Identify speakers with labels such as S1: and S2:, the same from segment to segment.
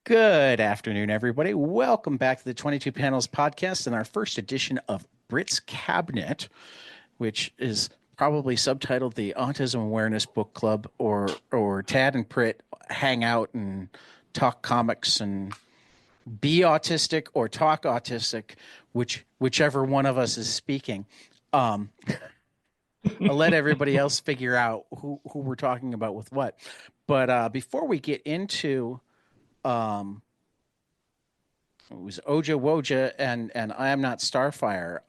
S1: Good afternoon, everybody. Welcome back to the 22 Panels podcast and our first edition of Brit's Cabinet, which is probably subtitled the Autism Awareness Book Club, or Tad and Brit hang out and talk comics and be autistic or talk autistic, whichever one of us is speaking. Um, I'll let everybody else figure out who we're talking about with what. But before we get into um, it was Ojja Wojja and I Am Not Starfire.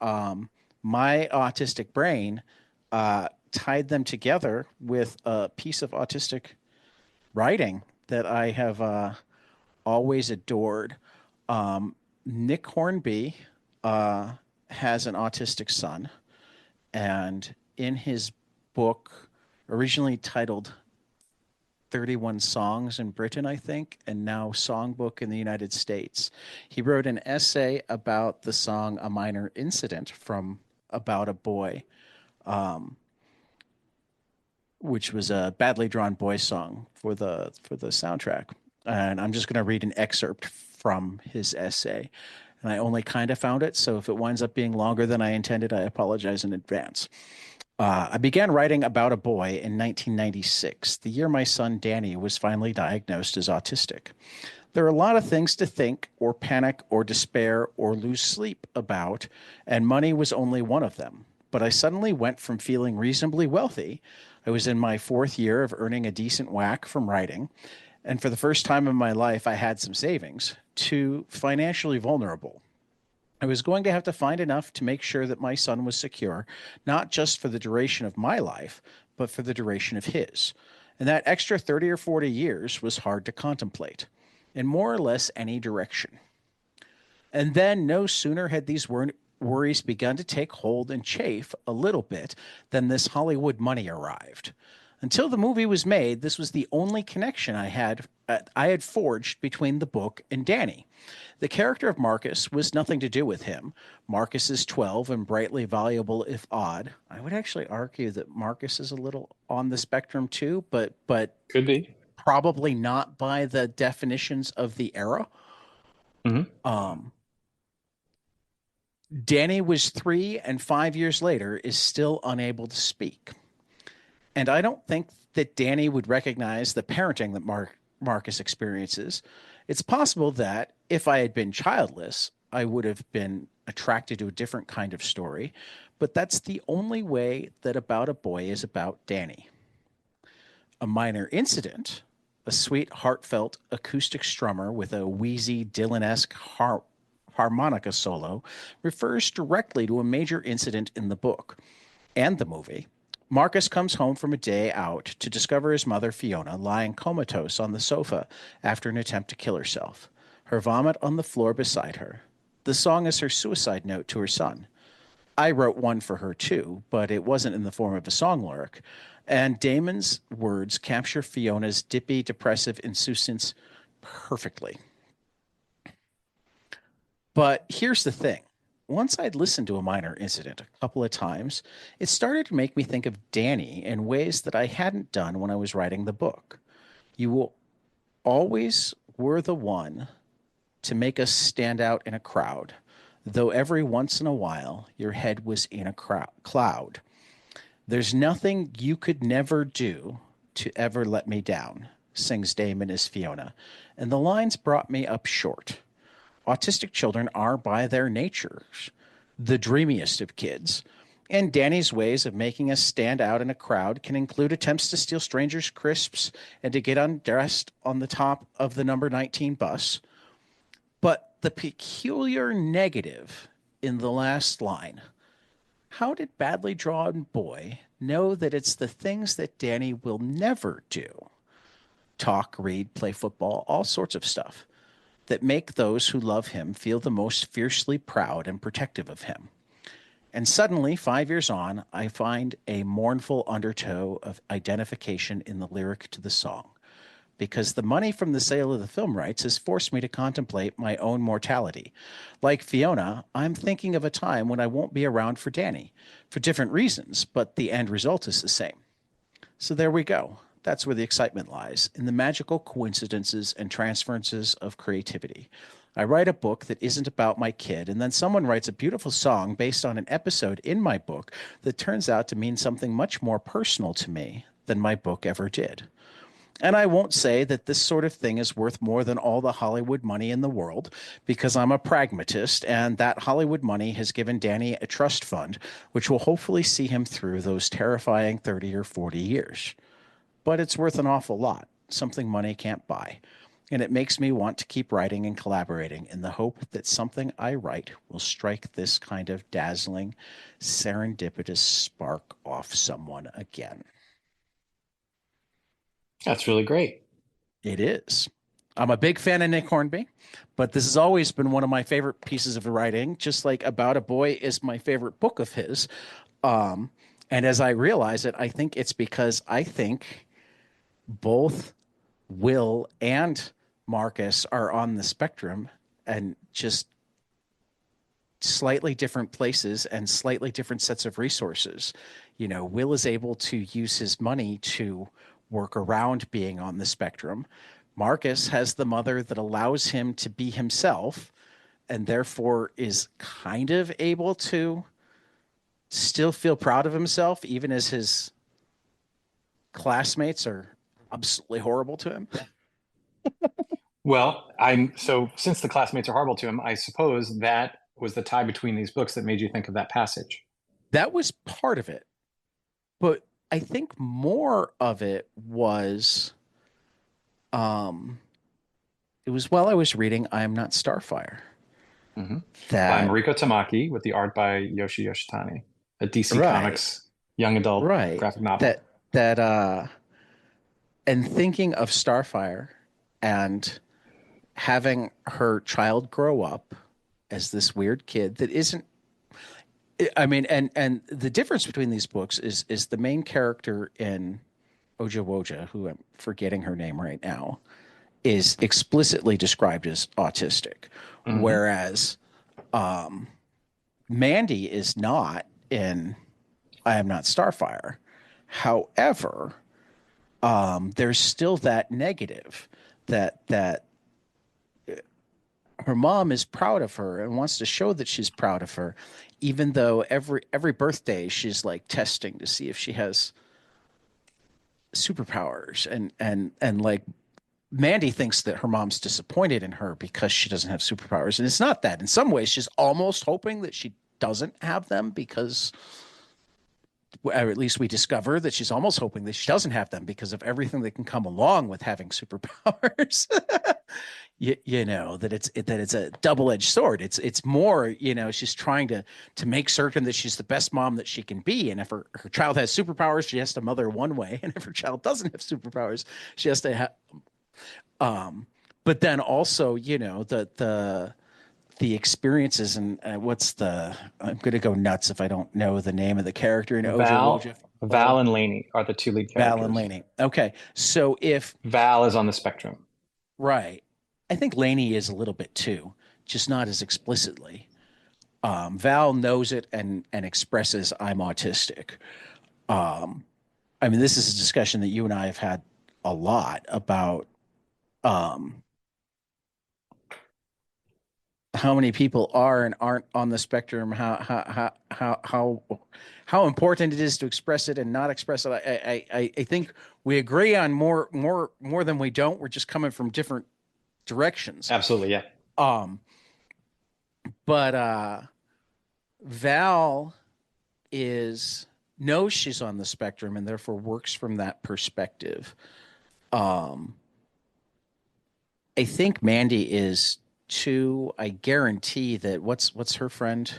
S1: My autistic brain tied them together with a piece of autistic writing that I have always adored. Nick Hornby uh, has an autistic son, and in his book, originally titled 31 Songs in Britain, I think, and now Songbook in the United States. He wrote an essay about the song A Minor Incident from About a Boy, um, which was a badly drawn boy song for the soundtrack. And I'm just going to read an excerpt from his essay. And I only kind of found it, so if it winds up being longer than I intended, I apologize in advance. I began writing About a Boy in 1996, the year my son Danny was finally diagnosed as autistic. There are a lot of things to think, or panic, or despair, or lose sleep about, and money was only one of them. But I suddenly went from feeling reasonably wealthy. I was in my fourth year of earning a decent whack from writing, and for the first time in my life, I had some savings, to financially vulnerable. I was going to have to find enough to make sure that my son was secure, not just for the duration of my life, but for the duration of his. And that extra 30 or 40 years was hard to contemplate in more or less any direction. And then no sooner had these worries begun to take hold and chafe a little bit than this Hollywood money arrived. Until the movie was made, this was the only connection I had forged between the book and Danny. The character of Marcus was nothing to do with him. Marcus is 12 and brightly voluble, if odd. I would actually argue that Marcus is a little on the spectrum too, but
S2: Could be.
S1: probably not by the definitions of the era.
S2: Hmm.
S1: Um, Danny was 3, and 5 years later is still unable to speak. And I don't think that Danny would recognize the parenting that Marcus experiences. It's possible that if I had been childless, I would have been attracted to a different kind of story, but that's the only way that About a Boy is about Danny. A Minor Incident, a sweet, heartfelt acoustic strummer with a wheezy, Dylan esque harmonica solo, refers directly to a major incident in the book and the movie. Marcus comes home from a day out to discover his mother, Fiona, lying comatose on the sofa after an attempt to kill herself, her vomit on the floor beside her. The song is her suicide note to her son. I wrote one for her too, but it wasn't in the form of a song lyric. And Damon's words capture Fiona's dippy, depressive insouciance perfectly. But here's the thing. Once I'd listened to A Minor Incident a couple of times, it started to make me think of Danny in ways that I hadn't done when I was writing the book. You will always were the one to make us stand out in a crowd, though every once in a while your head was in a cloud. There's nothing you could never do to ever let me down, sings Damon as Fiona, and the lines brought me up short. Autistic children are, by their nature, the dreamiest of kids. And Danny's ways of making us stand out in a crowd can include attempts to steal strangers' crisps and to get undressed on the top of the number 19 bus. But the peculiar negative in the last line, how did badly drawn boy know that it's the things that Danny will never do? Talk, read, play football, all sorts of stuff that make those who love him feel the most fiercely proud and protective of him. And suddenly, 5 years on, I find a mournful undertow of identification in the lyric to the song, because the money from the sale of the film rights has forced me to contemplate my own mortality. Like Fiona, I'm thinking of a time when I won't be around for Danny, for different reasons, but the end result is the same. So there we go. That's where the excitement lies, in the magical coincidences and transferences of creativity. I write a book that isn't about my kid, and then someone writes a beautiful song based on an episode in my book that turns out to mean something much more personal to me than my book ever did. And I won't say that this sort of thing is worth more than all the Hollywood money in the world, because I'm a pragmatist, and that Hollywood money has given Danny a trust fund, which will hopefully see him through those terrifying 30 or 40 years. But it's worth an awful lot, something money can't buy. And it makes me want to keep writing and collaborating in the hope that something I write will strike this kind of dazzling, serendipitous spark off someone again.
S2: That's really great.
S1: It is. I'm a big fan of Nick Hornby, but this has always been one of my favorite pieces of writing, just like About a Boy is my favorite book of his. Um, and as I realize it, I think it's because I think both Will and Marcus are on the spectrum and just slightly different places and slightly different sets of resources. You know, Will is able to use his money to work around being on the spectrum. Marcus has the mother that allows him to be himself and therefore is kind of able to still feel proud of himself, even as his classmates are absolutely horrible to him.
S2: Well, I'm so since the classmates are horrible to him, I suppose that was the tie between these books that made you think of that passage.
S1: That was part of it. But I think more of it was um it was while I was reading I Am Not Starfire
S2: Hmm. By
S1: that
S2: Mariko Tamaki with the art by Yoshi Yoshitani, a DC
S1: right,
S2: Comics young adult
S1: right.
S2: graphic novel.
S1: That and thinking of Starfire and having her child grow up as this weird kid that isn't, I mean, and the difference between these books is the main character in Ojja Wojja, who I'm forgetting her name right now, is explicitly described as autistic,
S2: Hmm.
S1: whereas Mandy is not in I Am Not Starfire. However, there's still that negative that her mom is proud of her and wants to show that she's proud of her, even though every birthday she's like testing to see if she has superpowers and like Mandy thinks that her mom's disappointed in her because she doesn't have superpowers. And it's not that. In some ways, she's almost hoping that she doesn't have them because, or at least we discover that she's almost hoping that she doesn't have them because of everything that can come along with having superpowers. You know that it's a double-edged sword. It's more, you know, she's trying to make certain that she's the best mom that she can be, and if her child has superpowers she has to mother one way, and if her child doesn't have superpowers she has to have but then also, you know, the experiences and what's the I'm going to go nuts if I don't know the name of the character in Ojo Wojo.
S2: Val and Lainey are the two lead
S1: Val and
S2: characters.
S1: Laney. Okay, so if
S2: Val is on the spectrum.
S1: right, I think Laney is a little bit too, just not as explicitly. Val knows it and expresses I'm autistic. Um, I mean, this is a discussion that you and I have had a lot about um, how many people are and aren't on the spectrum, how important it is to express it and not express it. I think we agree on more than we don't. We're just coming from different directions.
S2: Absolutely, yeah.
S1: Um, but Val is knows she's on the spectrum and therefore works from that perspective. Um, I think Mandy is too. I guarantee that what's her friend?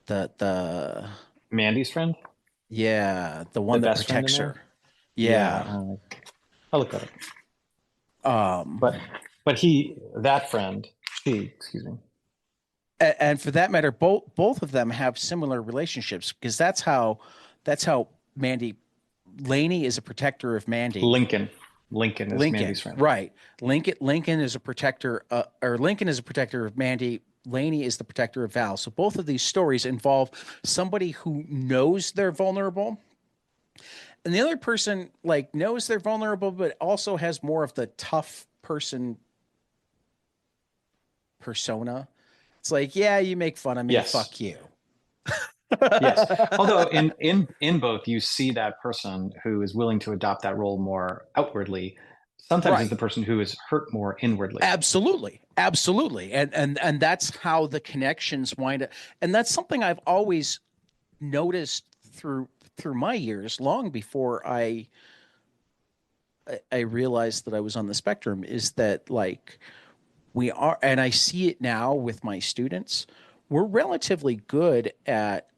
S1: The
S2: Mandy's friend,
S1: yeah, the
S2: the
S1: one that
S2: best friend in
S1: protects
S2: there.
S1: her.
S2: Yeah,
S1: Yeah.
S2: I'll look at it.
S1: Um,
S2: But he that friend, she, excuse me,
S1: and for that matter, both of them have similar relationships because that's how Mandy Laney is a protector of Mandy.
S2: Lincoln. Lincoln is Mandy's
S1: Lincoln,
S2: friend.
S1: right? Lincoln is a protector, or Lincoln is a protector of Mandy. Laney is the protector of Val. So both of these stories involve somebody who knows they're vulnerable and the other person like knows they're vulnerable, but also has more of the tough person persona. It's like, yeah, you make fun of me,
S2: Yes.
S1: fuck you.
S2: Yes. Although in both you see that person who is willing to adopt that role more outwardly, sometimes is the
S1: Right.
S2: person who is hurt more inwardly.
S1: Absolutely. Absolutely. And that's how the connections wind up. And that's something I've always noticed through my years, long before I realized that I was on the spectrum, is that like we are, and I see it now with my students, we're relatively good at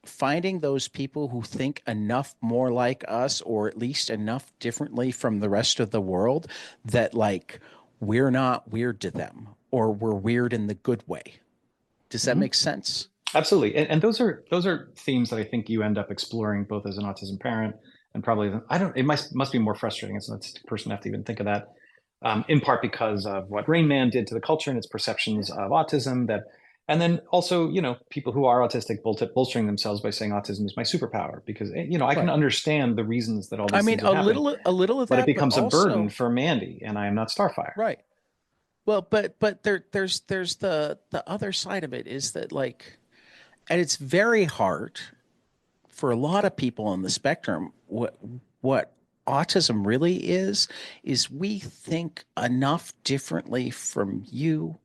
S1: finding those people who think enough more like us, or at least enough differently from the rest of the world, that like we're not weird to them, or we're weird in the good way. Does that
S2: Mhm.
S1: make sense?
S2: Absolutely. And those are themes that I think you end up exploring both as an autism parent and probably I don't it must be more frustrating as an autistic person to have to even think of that. In part because of what Rain Man did to the culture and its perceptions of autism that and then also, people who are autistic bolstering themselves by saying autism is my superpower because I can
S1: Right.
S2: understand the reasons that all
S1: I
S2: these
S1: mean,
S2: things are happening,
S1: a little of
S2: but it
S1: that, but
S2: becomes a burden
S1: also,
S2: for Mandy and I am not Starfire.
S1: right. Well, but there's the other side of it, is that like, and it's very hard for a lot of people on the spectrum. What autism really is we think enough differently from you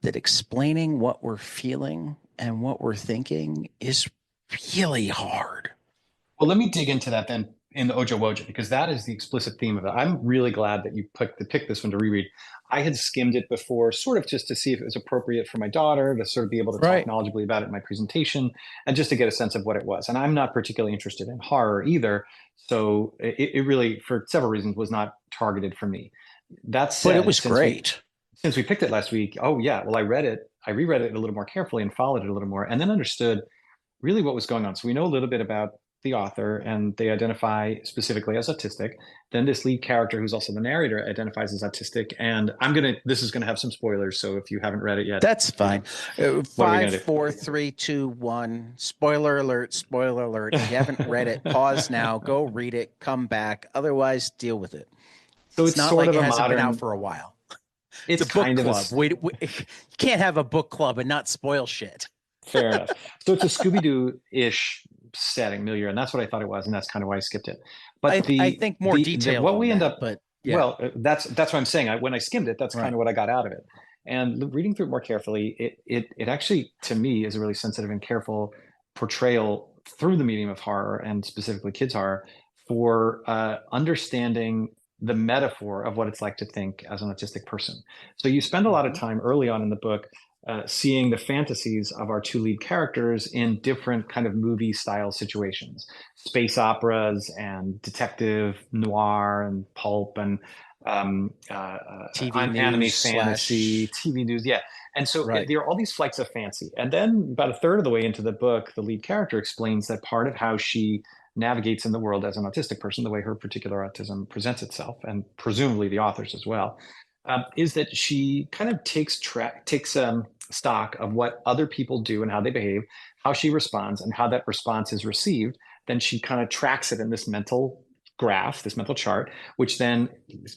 S1: that explaining what we're feeling and what we're thinking is really hard.
S2: Well, let me dig into that then in the Ojja Wojja because that is the explicit theme of it. I'm really glad that you picked this one to reread. I had skimmed it before, sort of just to see if it was appropriate for my daughter to sort of be able to talk
S1: Right.
S2: knowledgeably about it in my presentation, and just to get a sense of what it was. And I'm not particularly interested in horror either, so it really, for several reasons, was not targeted for me. That
S1: But it
S2: said,
S1: was great.
S2: since we picked it last week, oh yeah, well I read it, I reread it a little more carefully and followed it a little more, and then understood really what was going on. So we know a little bit about the author, and they identify specifically as autistic. Then this lead character, who's also the narrator, identifies as autistic. And this is gonna have some spoilers. So if you haven't read it yet,
S1: That's fine.
S2: what are we
S1: Five,
S2: gonna
S1: four, three, two, one. Spoiler alert, spoiler alert. If you haven't read it,
S2: do?
S1: pause now, go read it, come back. Otherwise, deal with it.
S2: So
S1: It's
S2: it's
S1: not
S2: sort
S1: like
S2: of
S1: it
S2: a
S1: hasn't been out
S2: modern.
S1: for a while. It's
S2: It's
S1: a book
S2: kind of a
S1: club. You can't have a book club and not spoil shit.
S2: fair enough. So it's a Scooby Doo ish setting, milieu, and that's what I thought it was, and that's kind of why I skipped it. But
S1: I think more
S2: the
S1: detail
S2: what
S1: than
S2: we end
S1: that,
S2: up
S1: but yeah,
S2: well, that's what I'm saying. When I skimmed it, that's kind
S1: right.
S2: of what I got out of it. And reading through it more carefully, it actually to me is a really sensitive and careful portrayal through the medium of horror and specifically kids horror for understanding the metaphor of what it's like to think as an autistic person. So you spend a lot of
S1: Hmm.
S2: time early on in the book seeing the fantasies of our two lead characters in different kind of movie style situations, space operas and detective noir and pulp and
S1: TV
S2: anime
S1: news
S2: fantasy,
S1: slash,
S2: TV news. Yeah. And so
S1: right.
S2: there are all these flights of fancy. And then about a third of the way into the book, the lead character explains that part of how she navigates in the world as an autistic person, the way her particular autism presents itself, and presumably the authors as well, is that she kind of takes stock of what other people do and how they behave, how she responds, and how that response is received. Then she kind of tracks it in this mental graph, this mental chart, which then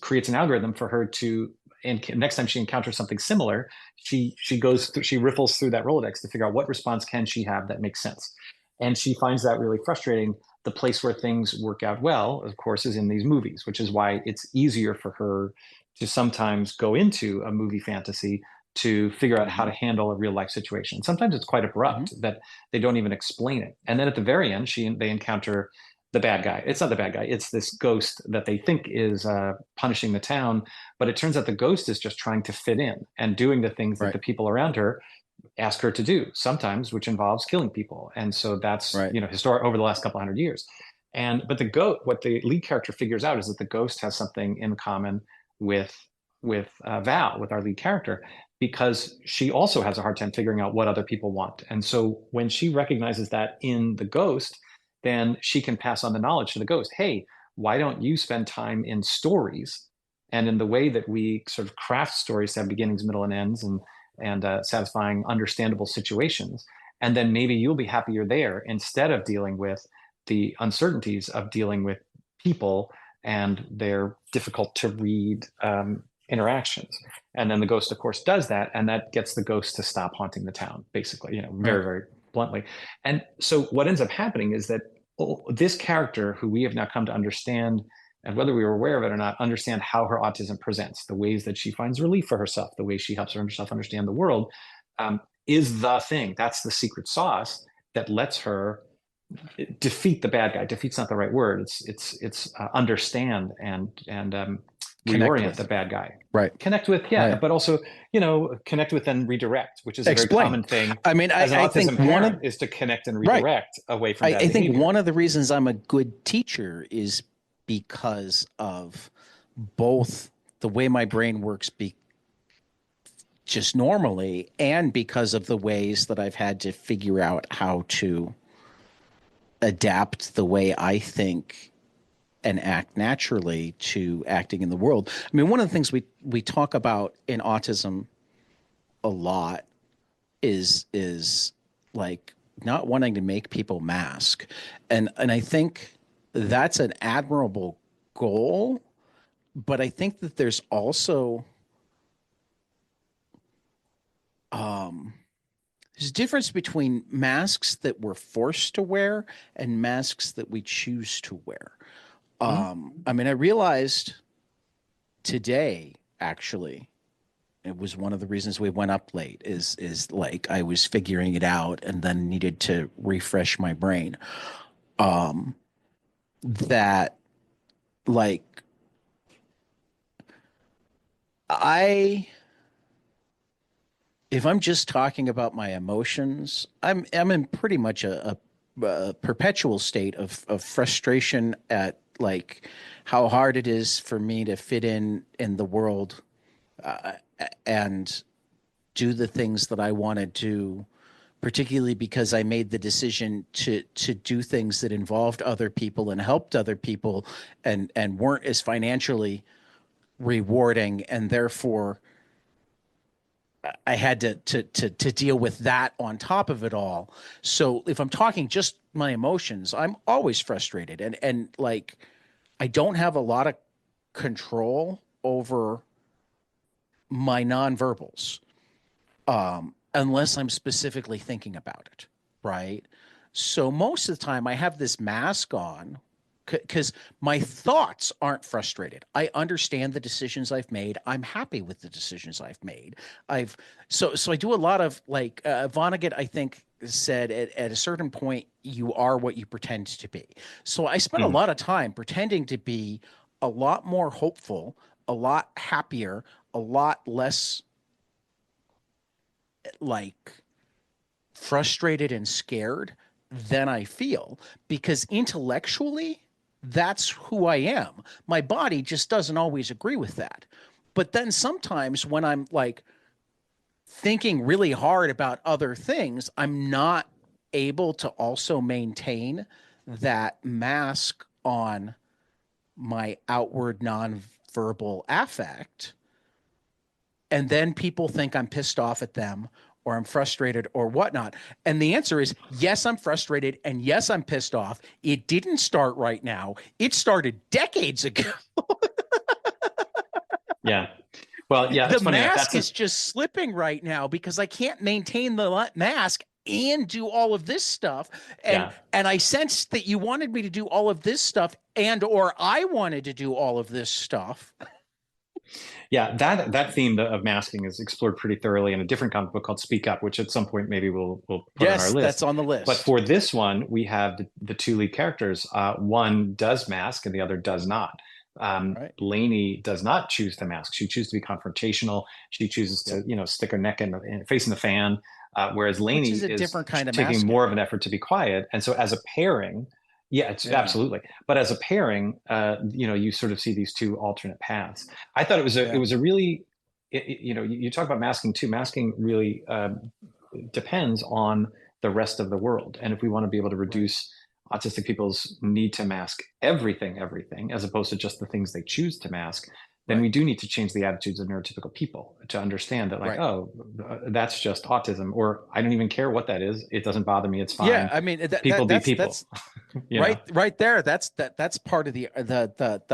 S2: creates an algorithm for her to. And next time she encounters something similar, she riffles through that Rolodex to figure out what response can she have that makes sense. And she finds that really frustrating. The place where things work out well, of course, is in these movies, which is why it's easier for her to sometimes go into a movie fantasy to figure out how
S1: Hmm.
S2: to handle a real life situation. Sometimes it's quite
S1: Hmm.
S2: abrupt that they don't even explain it. And then at the very end, they encounter the bad guy. It's not the bad guy. It's this ghost that they think is punishing the town, but it turns out the ghost is just trying to fit in and doing the things that
S1: Right.
S2: the people around her ask her to do. Sometimes, which involves killing people. And so that's
S1: Right.
S2: historic over the last couple hundred years. And but what the lead character figures out is that the ghost has something in common with Val, with our lead character, because she also has a hard time figuring out what other people want. And so when she recognizes that in the ghost, then she can pass on the knowledge to the ghost. Hey, why don't you spend time in stories and in the way that we sort of craft stories to have beginnings, middle, and ends, and satisfying, understandable situations, and then maybe you'll be happier there instead of dealing with the uncertainties of dealing with people and their difficult to read interactions. And then the ghost, of course, does that, and that gets the ghost to stop haunting the town, basically, very,
S1: Right.
S2: very bluntly. And so what ends up happening is that this character, who we have now come to understand, and whether we were aware of it or not, understand how her autism presents, the ways that she finds relief for herself, the way she helps herself understand the world, is the thing. That's the secret sauce that lets her defeat the bad guy. Defeat's not the right word. It's understand and
S1: Connect
S2: reorient the
S1: with.
S2: bad guy.
S1: Right.
S2: Connect with, yeah,
S1: Right.
S2: but also, connect with and redirect, which is a very
S1: Explain.
S2: common thing
S1: I mean,
S2: as an
S1: I think
S2: autism
S1: one of
S2: parent, is to connect and
S1: right.
S2: redirect away from bad
S1: I think
S2: behavior.
S1: one of the reasons I'm a good teacher is because of both the way my brain works just normally, and because of the ways that I've had to figure out how to adapt the way I think and act naturally to acting in the world. I mean, one of the things we talk about in autism a lot is like not wanting to make people mask. And I think that's an admirable goal, but I think that there's also there's a difference between masks that we're forced to wear and masks that we choose to wear. I mean, I realized today, actually, it was one of the reasons we went up late, is like I was figuring it out and then needed to refresh my brain. That like I if I'm just talking about my emotions, I'm in pretty much a perpetual state of frustration at like how hard it is for me to fit in the world, uh, and do the things that I want to do, particularly because I made the decision to do things that involved other people and helped other people and weren't as financially rewarding, and therefore I had to deal with that on top of it all. So if I'm talking just my emotions, I'm always frustrated, and like I don't have a lot of control over my nonverbals, unless I'm specifically thinking about it, right? So most of the time I have this mask on because my thoughts aren't frustrated. I understand the decisions I've made. I'm happy with the decisions I've made. I've so I do a lot of like Vonnegut, I think, said at a certain point you are what you pretend to be. So I spent a
S2: Mm-hmm.
S1: lot of time pretending to be a lot more hopeful, a lot happier, a lot less like frustrated and scared than I feel, because intellectually, that's who I am. My body just doesn't always agree with that. But then sometimes when I'm like thinking really hard about other things, I'm not able to also maintain that mask on my outward nonverbal affect, and then people think I'm pissed off at them or I'm frustrated or whatnot. And the answer is yes, I'm frustrated, and yes, I'm pissed off. It didn't start right now. It started decades ago.
S2: Yeah. Well, yeah,
S1: The
S2: it's funny enough.
S1: mask is just slipping right now because I can't maintain the mask and do all of this stuff. and
S2: Yeah.
S1: and I sensed that you wanted me to do all of this stuff, and or I wanted to do all of this stuff.
S2: Yeah, that theme of masking is explored pretty thoroughly in a different comic book called Speak Up, which at some point maybe we'll put on our
S1: Yes, that's
S2: list.
S1: on the
S2: But
S1: list.
S2: for this one, we have the two lead characters. One does mask and the other does not.
S1: Right.
S2: Lainey does not choose to mask. She chooses to be confrontational. She chooses to,
S1: Yep.
S2: Stick her neck in facing the fan. Whereas
S1: Which
S2: Lainey
S1: is a
S2: is
S1: different kind of
S2: taking
S1: masking.
S2: more of an effort to be quiet. And so as a pairing, yeah, it's
S1: Yeah.
S2: absolutely. But as a pairing, you sort of see these two alternate paths. I thought it
S1: Yeah.
S2: was a really you talk about masking too. Masking really depends on the rest of the world. And if we want to be able to
S1: Right.
S2: reduce autistic people's need to mask everything, as opposed to just the things they choose to mask, then
S1: Right.
S2: we do need to change the attitudes of neurotypical people to understand that, like,
S1: Right.
S2: oh, that's just autism, or I don't even care what that is. It doesn't bother me. It's
S1: Yeah.
S2: fine.
S1: I mean
S2: People be
S1: that's
S2: people. you know.
S1: Right there. That's part of the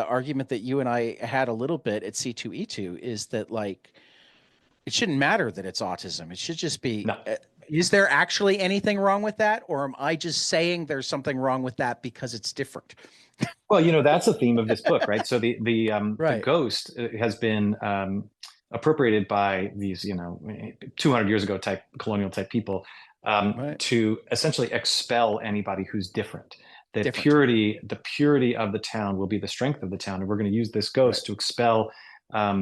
S1: argument that you and I had a little bit at C2E2 is that like it shouldn't matter that it's autism. It should just be
S2: No.
S1: is there actually anything wrong with that, or am I just saying there's something wrong with that because it's different?
S2: Well, that's the theme of this book, right? So the
S1: Right.
S2: ghost has been appropriated by these 200 years ago type colonial type people
S1: Right.
S2: to essentially expel anybody who's different.
S1: Different.
S2: The purity of the town will be the strength of the town, and we're going to use this
S1: Right.
S2: ghost to expel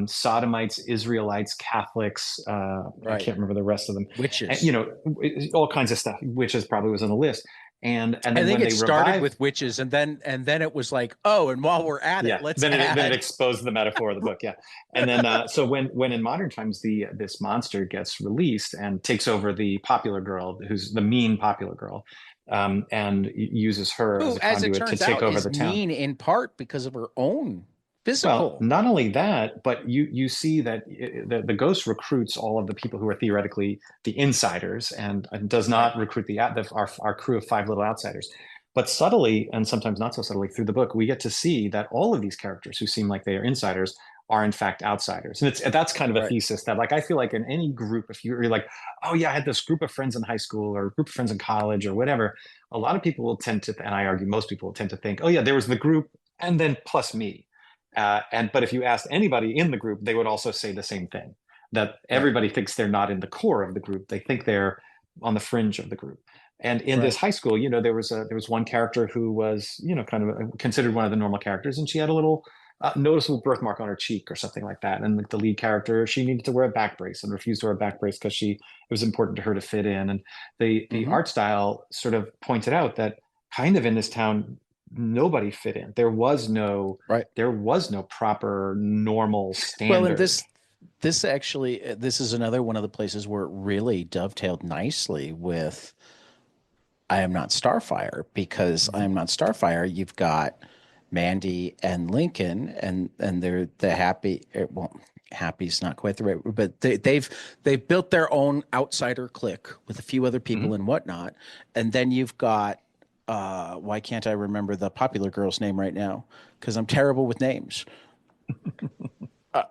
S2: sodomites, Israelites, Catholics. I
S1: Right.
S2: can't remember the rest of them, and
S1: Witches.
S2: all kinds of stuff. Witches probably was on the list, and
S1: I
S2: then
S1: think
S2: when
S1: it
S2: they
S1: started
S2: revive.
S1: with witches, and then it was like, oh, and while we're at it,
S2: Yeah,
S1: let's
S2: then it
S1: add.
S2: exposed the metaphor of the book. Yeah, and then so when in modern times this monster gets released and takes over the popular girl, who's the mean popular girl, and uses her as
S1: Who,
S2: a
S1: as it
S2: conduit to
S1: turns
S2: take
S1: out,
S2: over
S1: is
S2: the town.
S1: mean in part because of her own
S2: Well,
S1: physical.
S2: not only that, but you see that the ghost recruits all of the people who are theoretically the insiders, and does
S1: Right.
S2: not recruit our crew of five little outsiders. But subtly, and sometimes not so subtly, through the book, we get to see that all of these characters who seem like they are insiders are in fact outsiders, and that's kind of a
S1: Right.
S2: thesis that, like, I feel like in any group, if you're like, oh yeah, I had this group of friends in high school or a group of friends in college or whatever, a lot of people will tend to, and I argue most people will tend to think, oh yeah, there was the group and then plus me. But if you asked anybody in the group, they would also say the same thing, that
S1: Right.
S2: everybody thinks they're not in the core of the group. They think they're on the fringe of the group. And in this
S1: Right.
S2: high school, there was one character who was, kind of considered one of the normal characters, and she had a little noticeable birthmark on her cheek or something like that. And the lead character, she needed to wear a back brace and refused to wear a back brace because it was important to her to fit in. And the
S1: Hmm.
S2: art style sort of pointed out that kind of in this town, nobody fit in.
S1: Right.
S2: There was no proper normal
S1: Well, and
S2: standard.
S1: this actually this is another one of the places where it really dovetailed nicely with I Am Not Starfire, because I
S2: Mhm.
S1: Am Not Starfire, you've got Mandy and Lincoln, and they're the happy. Well, happy's not quite the right word, but they've built their own outsider clique with a few other people
S2: Mhm.
S1: and whatnot, and then you've got why can't I remember the popular girl's name right now? Because I'm terrible with names.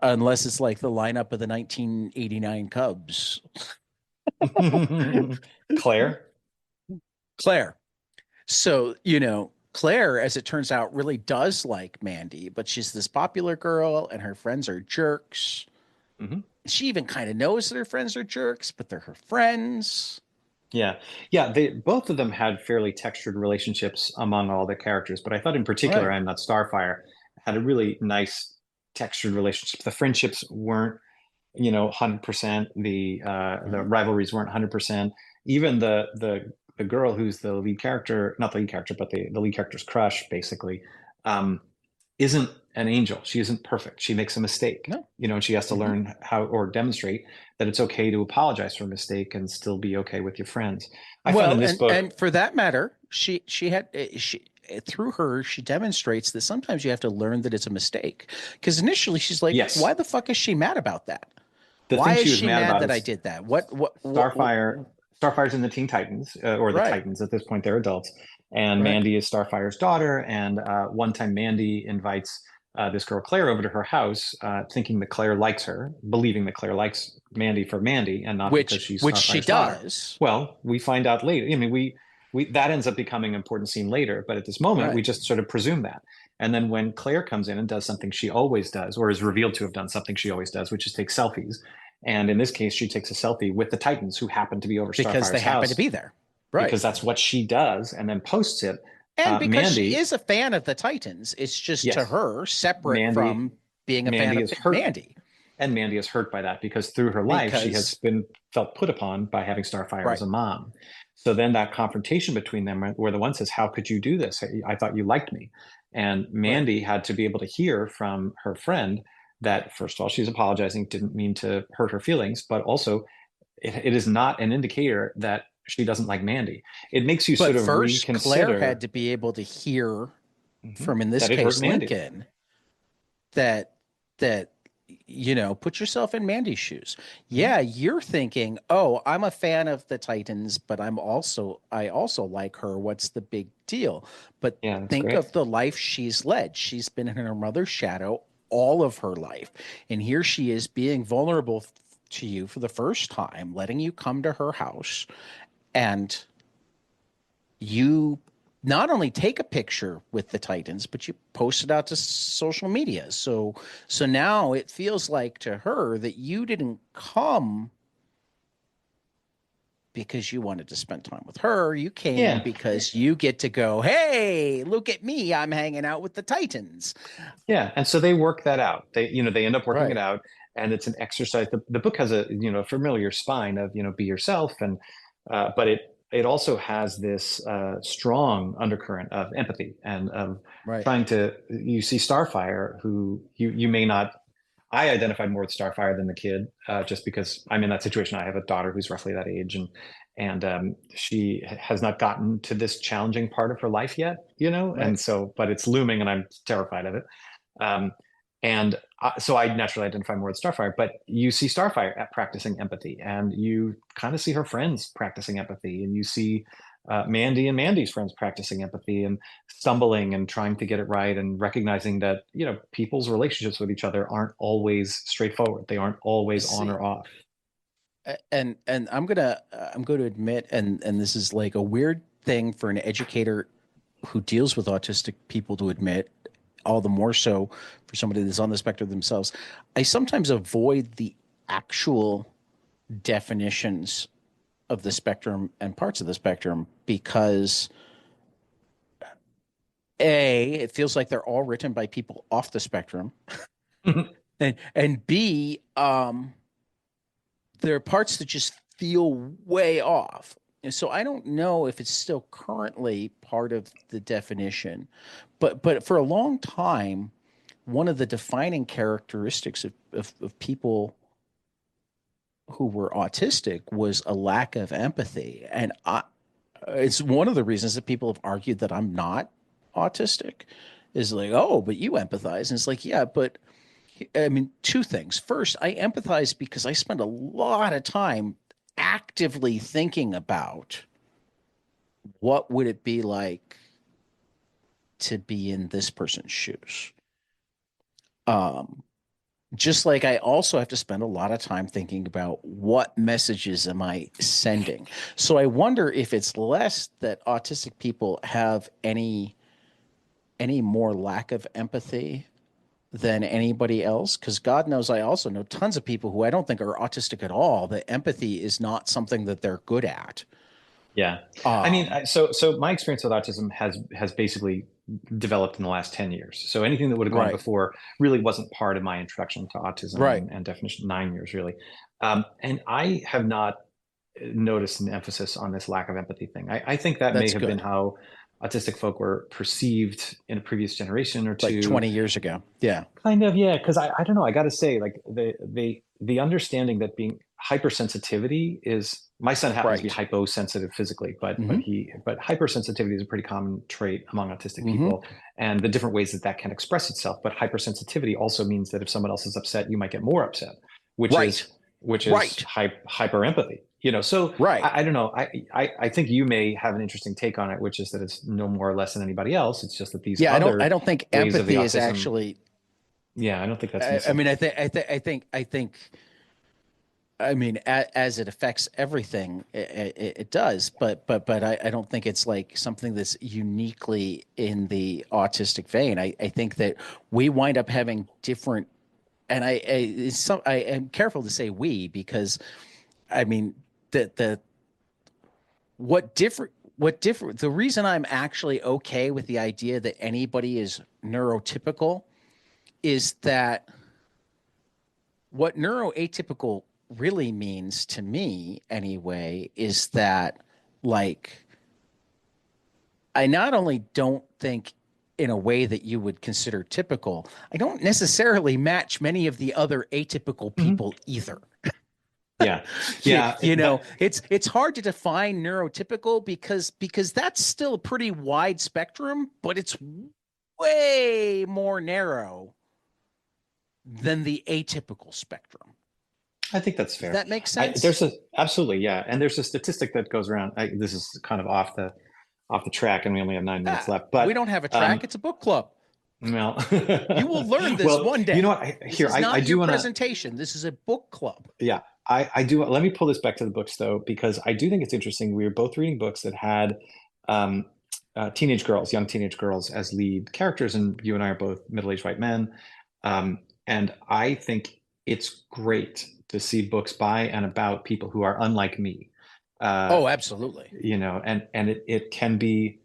S1: Unless it's like the lineup of the 1989 Cubs.
S2: Claire.
S1: Claire. So, Claire, as it turns out, really does like Mandy, but she's this popular girl and her friends are jerks.
S2: Mhm.
S1: She even kind of knows that her friends are jerks, but they're her friends.
S2: Yeah. Yeah, they both of them had fairly textured relationships among all the characters, but I thought in particular
S1: Right.
S2: I'm Not Starfire had a really nice textured relationship. The friendships weren't 100%. The
S1: Right.
S2: rivalries weren't 100%. Even the girl who's the lead character, not the lead character, but the lead character's crush, basically, um, isn't an angel. She isn't perfect. She makes a mistake,
S1: No.
S2: and she has to
S1: Hmm.
S2: learn how, or demonstrate that it's okay to apologize for a mistake and still be okay with your friends. I found in
S1: Well,
S2: this book,
S1: and for that matter, she had she through her she demonstrates that sometimes you have to learn that it's a mistake. Because initially she's like, why
S2: yes,
S1: the fuck is she mad about that?
S2: the
S1: Why
S2: thing
S1: is
S2: she was
S1: she
S2: mad
S1: mad
S2: about
S1: that I
S2: is
S1: did that?
S2: Starfire. Starfire's in the Teen Titans, or the
S1: Right.
S2: Titans at this point. They're adults, and
S1: Right.
S2: Mandy is Starfire's daughter. And one time, Mandy invites this girl Claire over to her house, thinking that Claire likes her, believing that Claire likes Mandy for Mandy, and not because she's
S1: Which she
S2: Starfire's daughter.
S1: does.
S2: Well, we find out later. I mean, we that ends up becoming an important scene later, but at this moment, we
S1: Right.
S2: just sort of presume that. And then when Claire comes in and does something she always does, or is revealed to have done something she always does, which is take selfies. And in this case, she takes a selfie with the Titans who happen to be over
S1: Because they
S2: Starfire's
S1: happen to
S2: house
S1: be there. Right.
S2: because that's what she does, and then posts it.
S1: And because she
S2: Mandy,
S1: is a fan of the Titans, it's just to
S2: yes,
S1: her separate
S2: Mandy,
S1: from being a fan
S2: Mandy
S1: of
S2: is hurt,
S1: Mandy.
S2: and Mandy is hurt by that because through her life she has
S1: Because,
S2: been felt put upon by having Starfire as
S1: right,
S2: a mom. So then that confrontation between them, where the one says, "How could you do this? I thought you liked me," and
S1: right.
S2: Mandy had to be able to hear from her friend that first of all she's apologizing, didn't mean to hurt her feelings, but also it is not an indicator that she doesn't like Mandy. It makes you
S1: But
S2: sort of
S1: first, Claire had
S2: reconsider
S1: to be able to hear
S2: mhm,
S1: from, in this
S2: that it hurt
S1: case,
S2: Mandy.
S1: Lincoln, that that put yourself in Mandy's shoes.
S2: Mhm.
S1: Yeah, you're thinking, "Oh, I'm a fan of the Titans, but I also like her. What's the big deal?" But
S2: Yeah, that's
S1: think
S2: great.
S1: of the life she's led. She's been in her mother's shadow all of her life. And here she is being vulnerable to you for the first time, letting you come to her house, and you not only take a picture with the Titans, but you post it out to social media. So now it feels like to her that you didn't come because you wanted to spend time with her. You came
S2: Yeah.
S1: because you get to go, "Hey, look at me. I'm hanging out with the Titans."
S2: Yeah, and so they work that out. They end up working it
S1: Right.
S2: out, and it's an exercise. The book has a familiar spine of be yourself, and but it also has this strong undercurrent of empathy and of
S1: Right.
S2: trying to. You see Starfire, who you may not. I identified more with Starfire than the kid, just because I'm in that situation. I have a daughter who's roughly that age, and she has not gotten to this challenging part of her life yet,
S1: Right.
S2: and so, but it's looming, and I'm terrified of it. Um, and so I naturally identify more with Starfire, but you see Starfire at practicing empathy, and you kind of see her friends practicing empathy, and you see Mandy and Mandy's friends practicing empathy and stumbling and trying to get it right, and recognizing that people's relationships with each other aren't always straightforward. They aren't always on
S1: See,
S2: or off.
S1: and I'm going to admit, and this is like a weird thing for an educator who deals with autistic people to admit, all the more so for somebody that's on the spectrum themselves. I sometimes avoid the actual definitions of the spectrum and parts of the spectrum because A, it feels like they're all written by people off the spectrum, and B, there are parts that just feel way off. And so I don't know if it's still currently part of the definition, but for a long time, one of the defining characteristics of people who were autistic was a lack of empathy. And it's one of the reasons that people have argued that I'm not autistic is like, "Oh, but you empathize." And it's like, yeah, but I mean, two things. First, I empathize because I spend a lot of time actively thinking about what would it be like to be in this person's shoes. Um, just like I also have to spend a lot of time thinking about what messages am I sending. So I wonder if it's less that autistic people have any more lack of empathy than anybody else, because God knows I also know tons of people who I don't think are autistic at all. That empathy is not something that they're good at.
S2: Yeah. I mean,
S1: Um,
S2: so my experience with autism has basically developed in the last 10 years. So anything that would have gone
S1: right,
S2: before really wasn't part of my introduction to autism
S1: right.
S2: and definition. 9 years, really. And I have not noticed an emphasis on this lack of empathy thing. I think that may
S1: That's
S2: have been
S1: good.
S2: how autistic folk were perceived in a previous generation or
S1: Like
S2: two.
S1: 20 years ago. Yeah.
S2: Kind of, yeah, because I don't know. I got to say, like the understanding that being hypersensitivity is, my son happens to be
S1: Right.
S2: hyposensitive physically,
S1: Mm-hmm.
S2: but hypersensitivity is a pretty common trait among autistic
S1: Mm-hmm.
S2: people, and the different ways that that can express itself. But hypersensitivity also means that if someone else is upset, you might get more upset, which
S1: Right.
S2: is
S1: Right.
S2: hyper empathy. So
S1: Right.
S2: I don't know. I think you may have an interesting take on it, which is that it's no more or less than anybody else. It's just that these
S1: Yeah. I don't. I
S2: other
S1: don't think
S2: ways of the
S1: empathy is
S2: autism.
S1: actually.
S2: Yeah, I don't think that's
S1: I
S2: missing.
S1: mean, I think. I mean, as it affects everything, it does. But I don't think it's like something that's uniquely in the autistic vein. I think that we wind up having different, and I am careful to say we because I mean the what different the reason I'm actually okay with the idea that anybody is neurotypical is that what neuroatypical really means to me anyway is that, like, I not only don't think in a way that you would consider typical, I don't necessarily match many of the other atypical
S2: Mhm.
S1: people either.
S2: Yeah,
S1: you,
S2: yeah.
S1: you know, it's hard to define neurotypical because that's still a pretty wide spectrum, but it's way more narrow than the atypical spectrum.
S2: I think that's
S1: Does
S2: fair.
S1: that make
S2: I,
S1: sense?
S2: there's a absolutely, yeah, and there's a statistic that goes around. This is kind of off the track, and we only have 9 minutes
S1: Ah,
S2: left.
S1: we
S2: But
S1: don't have a track.
S2: um,
S1: It's a book club.
S2: well,
S1: You will learn this
S2: well,
S1: one
S2: you know
S1: day.
S2: what?
S1: This
S2: Here,
S1: is
S2: I
S1: not
S2: do
S1: your
S2: want to.
S1: presentation. This is a book club.
S2: Yeah, I do. Let me pull this back to the books though, because I do think it's interesting. We were both reading books that had um, teenage girls, young teenage girls, as lead characters, and you and I are both middle-aged white men. And I think it's great to see books by and about people who are unlike me. Uh,
S1: Oh, absolutely.
S2: and it can be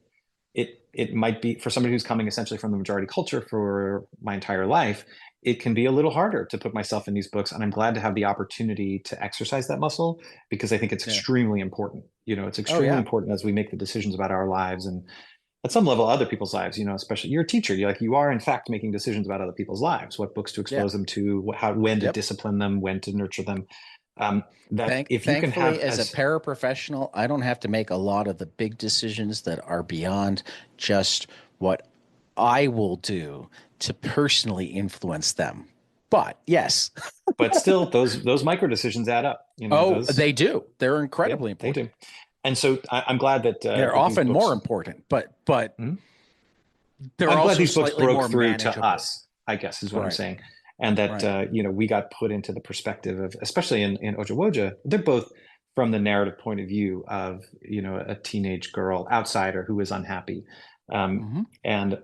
S2: it might be for somebody who's coming essentially from the majority culture for my entire life, it can be a little harder to put myself in these books. And I'm glad to have the opportunity to exercise that muscle because I think it's
S1: Yeah.
S2: extremely important. It's
S1: Oh,
S2: extremely
S1: yeah.
S2: important as we make the decisions about our lives and at some level other people's lives, especially you're a teacher. You are in fact making decisions about other people's lives, what books to
S1: Yeah.
S2: expose them to, when to
S1: Yep.
S2: discipline them, when to nurture them. That if you can
S1: Thankfully,
S2: have
S1: as a
S2: as
S1: paraprofessional, I don't have to make a lot of the big decisions that are beyond just what I will do to personally influence them. But yes,
S2: but still those micro decisions add up,
S1: oh,
S2: those.
S1: they do. They're
S2: Yeah,
S1: incredibly
S2: they
S1: important.
S2: do. And so I'm glad that
S1: They're
S2: these
S1: often more
S2: books.
S1: important, but
S2: Mhm.
S1: they're
S2: I'm glad
S1: also
S2: these books
S1: slightly
S2: broke
S1: more
S2: through to
S1: manageable.
S2: us, I guess, is what I'm
S1: Right.
S2: saying, and that
S1: Right.
S2: we got put into the perspective of, especially in Ojja Wojja, they're both from the narrative point of view of a teenage girl outsider who is unhappy,
S1: Hmm.
S2: and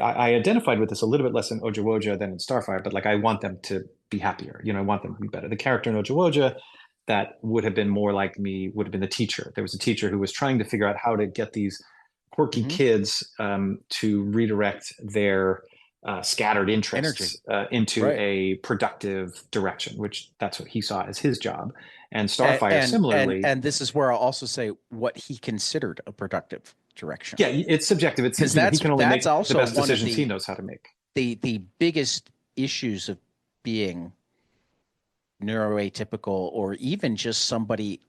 S2: I identified with this a little bit less in Ojja Wojja than in Starfire, but like I want them to be happier. I want them to be better. The character in Ojja Wojja that would have been more like me would have been the teacher. There was a teacher who was trying to figure out how to get these quirky
S1: Hmm.
S2: kids to redirect their scattered
S1: Energy.
S2: interests into
S1: Right.
S2: a productive direction, which that's what he saw as his job. And
S1: And,
S2: Starfire,
S1: and and
S2: similarly,
S1: and this is where I'll also say what he considered a productive direction,
S2: yeah, it's subjective. It's
S1: because
S2: he can only
S1: that's
S2: make the
S1: also
S2: best
S1: one of
S2: decisions he knows how to make.
S1: the biggest issues of being neuroatypical or even just somebody,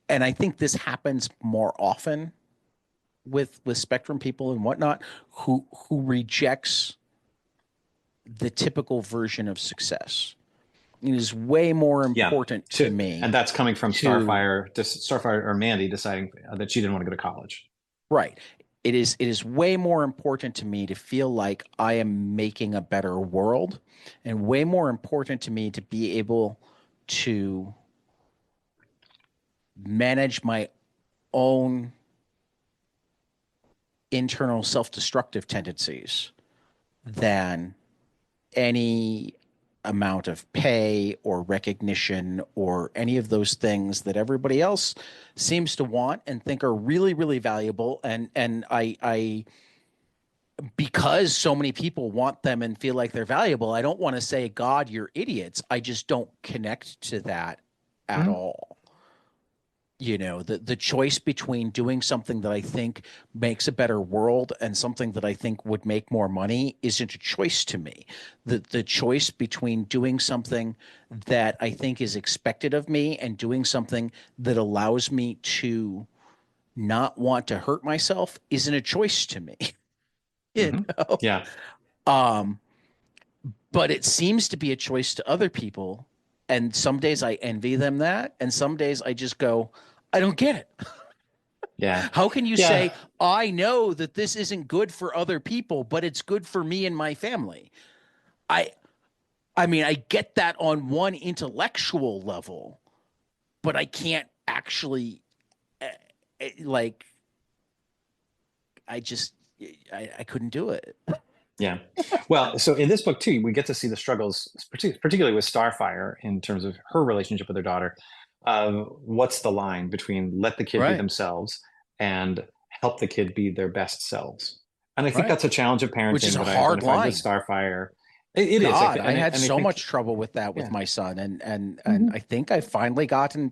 S1: and I think this happens more often with spectrum people and whatnot, who rejects the typical version of success. It is way more
S2: Yeah,
S1: important to me
S2: and that's coming from
S1: to
S2: Starfire or Mandy deciding that she didn't want to go to college.
S1: right. It is way more important to me to feel like I am making a better world, and way more important to me to be able to manage my own internal self-destructive tendencies than any amount of pay or recognition or any of those things that everybody else seems to want and think are really, really valuable. And I because so many people want them and feel like they're valuable, I don't want to say, God, you're idiots. I just don't connect to that at
S2: Mhm.
S1: all. The choice between doing something that I think makes a better world and something that I think would make more money isn't a choice to me. The choice between doing something that I think is expected of me and doing something that allows me to not want to hurt myself isn't a choice to me. you
S2: Mhm.
S1: know
S2: Yeah,
S1: um but it seems to be a choice to other people, and some days I envy them that, and some days I just go, I don't get it.
S2: yeah,
S1: How can you say,
S2: yeah.
S1: I know that this isn't good for other people, but it's good for me and my family? I I mean, I get that on one intellectual level, but I can't actually uh, like I just I couldn't do it.
S2: Yeah. Well, so in this book too, we get to see the struggles, particularly with Starfire, in terms of her relationship with her daughter. What's the line between let the kid be
S1: Right.
S2: themselves and help the kid be their best selves? And I think
S1: Right.
S2: that's a challenge of
S1: Which is
S2: parenting
S1: a
S2: that I
S1: hard
S2: identified with
S1: line.
S2: Starfire. It is,
S1: God, I had
S2: and I
S1: so
S2: think,
S1: much trouble with that with
S2: yeah.
S1: my son, and
S2: Mhm.
S1: I think I've finally gotten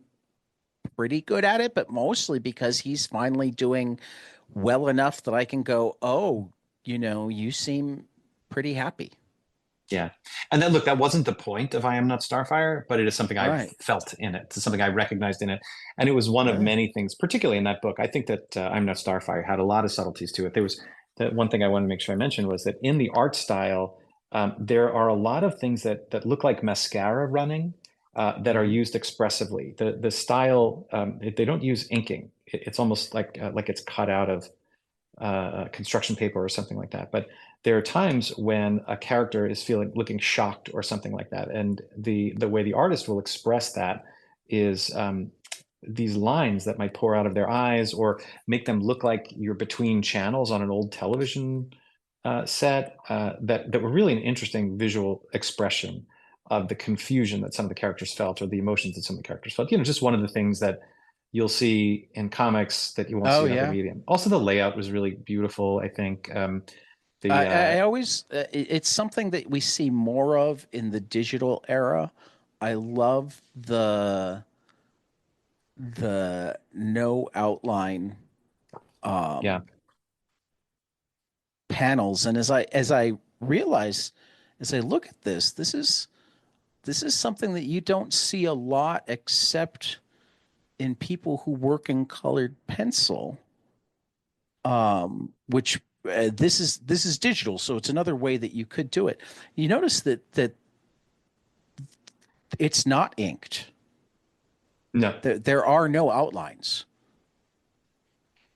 S1: pretty good at it, but mostly because he's finally doing well enough that I can go, oh, you seem pretty happy.
S2: Yeah. And then look, that wasn't the point of I Am Not Starfire, but it is something I
S1: Right.
S2: felt in it. It's something I recognized in it. And it was one of
S1: Right.
S2: many things, particularly in that book. I think that I'm Not Starfire had a lot of subtleties to it. There was the one thing I wanted to make sure I mentioned was that in the art style, There are a lot of things that look like mascara running that are
S1: Mhm.
S2: used expressively. The style they don't use inking. It's almost like it's cut out of construction paper or something like that. But there are times when a character is feeling looking shocked or something like that, and the way the artist will express that is these lines that might pour out of their eyes or make them look like you're between channels on an old television set that were really an interesting visual expression of the confusion that some of the characters felt or the emotions that some of the characters felt. Just one of the things that you'll see in comics that you won't see
S1: Oh
S2: in other
S1: yeah.
S2: medium. Also, the layout was really beautiful, I think.
S1: I,
S2: The
S1: I always, it's something that we see more of in the digital era. I love the no outline
S2: Yeah.
S1: um, panels, and as I realize, as I look at this, this is something that you don't see a lot, except in people who work in colored pencil, which this is digital, so it's another way that you could do it. You notice that it's not inked.
S2: No,
S1: There are no outlines.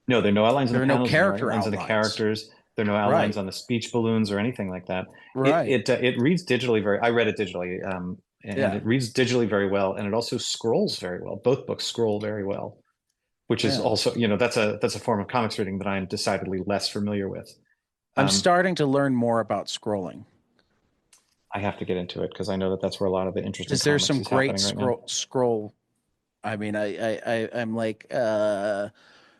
S2: no, there are no outlines on
S1: There
S2: the
S1: are no
S2: panels, there are no
S1: character
S2: outlines on the
S1: outlines.
S2: characters, there are no outlines
S1: Right.
S2: on the speech balloons or anything like that.
S1: Right.
S2: It reads digitally very. I read it digitally, and
S1: Yeah.
S2: it reads digitally very well, and it also scrolls very well. Both books scroll very well, which is
S1: Yeah.
S2: also, that's a form of comics reading that I'm decidedly less familiar with.
S1: I'm
S2: Um,
S1: starting to learn more about scrolling
S2: I have to get into it because I know that that's where a lot of the interesting
S1: because there's
S2: comics
S1: some
S2: is
S1: great
S2: happening right now.
S1: scroll. I mean, I'm like I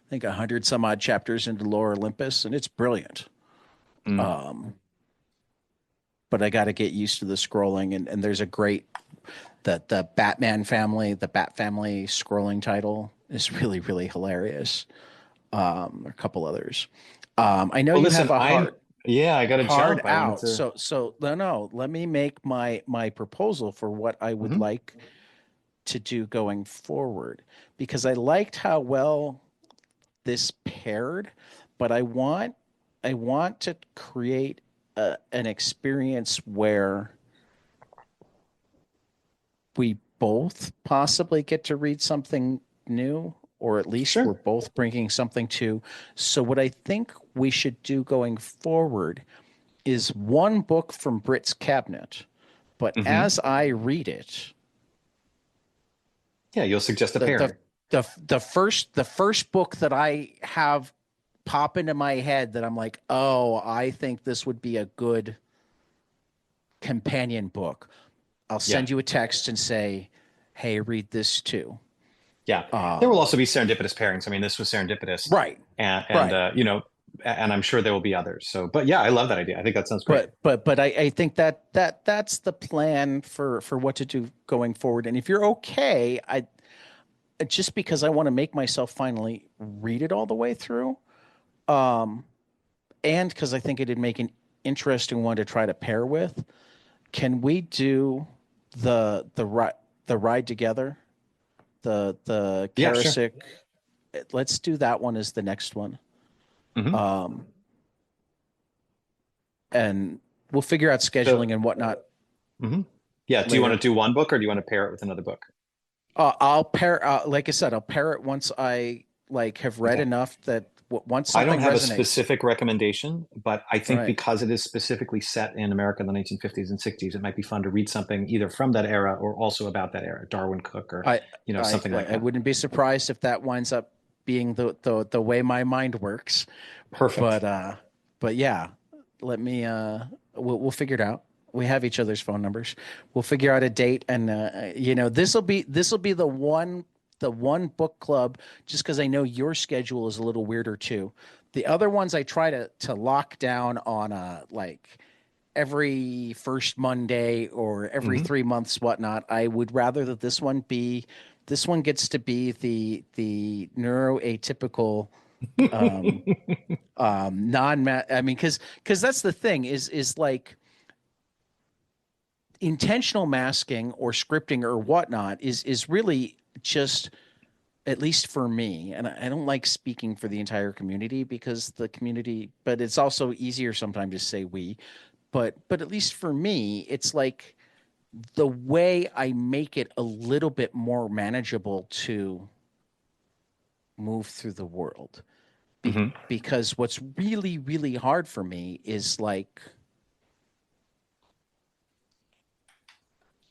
S1: think 100 some odd chapters into Lore Olympus, and it's brilliant.
S2: Mm.
S1: Um, but I got to get used to the scrolling, and there's a great the Batman family, the Bat family scrolling title is really really hilarious. A couple others. I know
S2: Well,
S1: you
S2: listen,
S1: have a
S2: yeah, I got to
S1: hard
S2: jump. I wanted
S1: out.
S2: to.
S1: So no, let me make my proposal for what I would
S2: Mhm.
S1: like to do going forward, because I liked how well this paired, but I want to create an experience where we both possibly get to read something new, or at least we're
S2: Sure.
S1: both bringing something to. So what I think we should do going forward is one book from Brit's cabinet, but
S2: Hmm.
S1: as I read it,
S2: Yeah, you'll suggest a
S1: the the
S2: pairing.
S1: the first book that I have pop into my head that I'm like, oh, I think this would be a good companion book. I'll
S2: Yeah,
S1: send you a text and say, hey, read this too.
S2: yeah. There will
S1: Um,
S2: also be serendipitous pairings. I mean, this was serendipitous,
S1: right,
S2: and
S1: right.
S2: and I'm sure there will be others. So, but yeah, I love that idea. I think that sounds great.
S1: But I think that's the plan for what to do going forward. And if you're okay, I just because I want to make myself finally read it all the way through, um, and because I think it'd make an interesting one to try to pair with. Can we do the ride together? The
S2: Yeah, sure.
S1: Karasik. Let's do that one as the next one.
S2: Hmm.
S1: Um, and we'll figure out
S2: So,
S1: scheduling and whatnot
S2: hmm, yeah. Do you want to
S1: later.
S2: do one book or do you want to pair it with another book?
S1: I'll pair, like I said, I'll pair it once I like have read
S2: Okay.
S1: enough that once
S2: I don't
S1: something
S2: have a
S1: resonates.
S2: specific recommendation, but I think
S1: Right.
S2: because it is specifically set in America in the 1950s and 60s, it might be fun to read something either from that era or also about that era, Darwin Cook or
S1: I
S2: something like
S1: I
S2: that.
S1: wouldn't be surprised if that winds up being the way my mind works.
S2: Perfect.
S1: But yeah, let me we'll figure it out. We have each other's phone numbers. We'll figure out a date, and this will be the one book club, just because I know your schedule is a little weirder too. The other ones I try to lock down on like every first Monday or every
S2: Hmm.
S1: 3 months, whatnot. I would rather that this one gets to be the neuroatypical non I mean, because that's the thing is like intentional masking or scripting or whatnot is really just, at least for me, and I don't like speaking for the entire community because the community, but it's also easier sometimes to say we. but at least for me, it's like the way I make it a little bit more manageable to move through the world.
S2: Hmm.
S1: Because what's really, really hard for me is like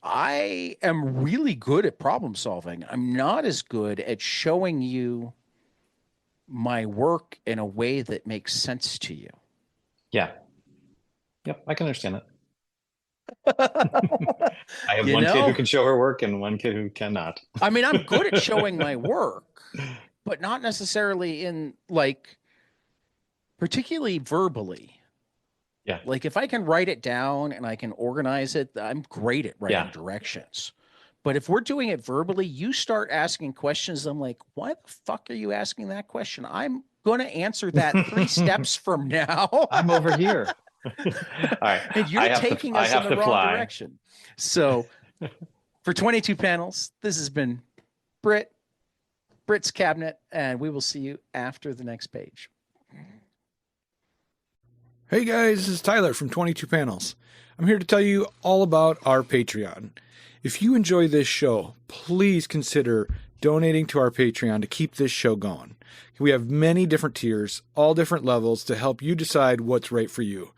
S1: I am really good at problem solving. I'm not as good at showing you my work in a way that makes sense to you.
S2: Yeah. Yep. I can understand that. I have
S1: You
S2: one kid who
S1: know?
S2: can show her work and one kid who cannot.
S1: I mean, I'm good at showing my work, but not necessarily in like particularly verbally.
S2: Yeah.
S1: Like if I can write it down and I can organize it, I'm great at writing
S2: Yeah.
S1: directions. But if we're doing it verbally, you start asking questions. I'm like, why the fuck are you asking that question? I'm going to answer that 3 steps from now.
S2: I'm over here. All right.
S1: And you're taking
S2: I
S1: us in
S2: have
S1: the
S2: to
S1: wrong
S2: fly.
S1: direction. So for 22 panels, this has been Brit's Cabinet, and we will see you after the next page.
S3: Hey guys, this is Tyler from 22 Panels. I'm here to tell you all about our Patreon. If you enjoy this show, please consider donating to our Patreon to keep this show going. We have many different tiers, all different levels to help you decide what's right for you.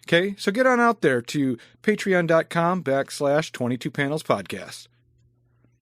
S3: Okay, so get on out there to patreon.com/22 Panels Podcast.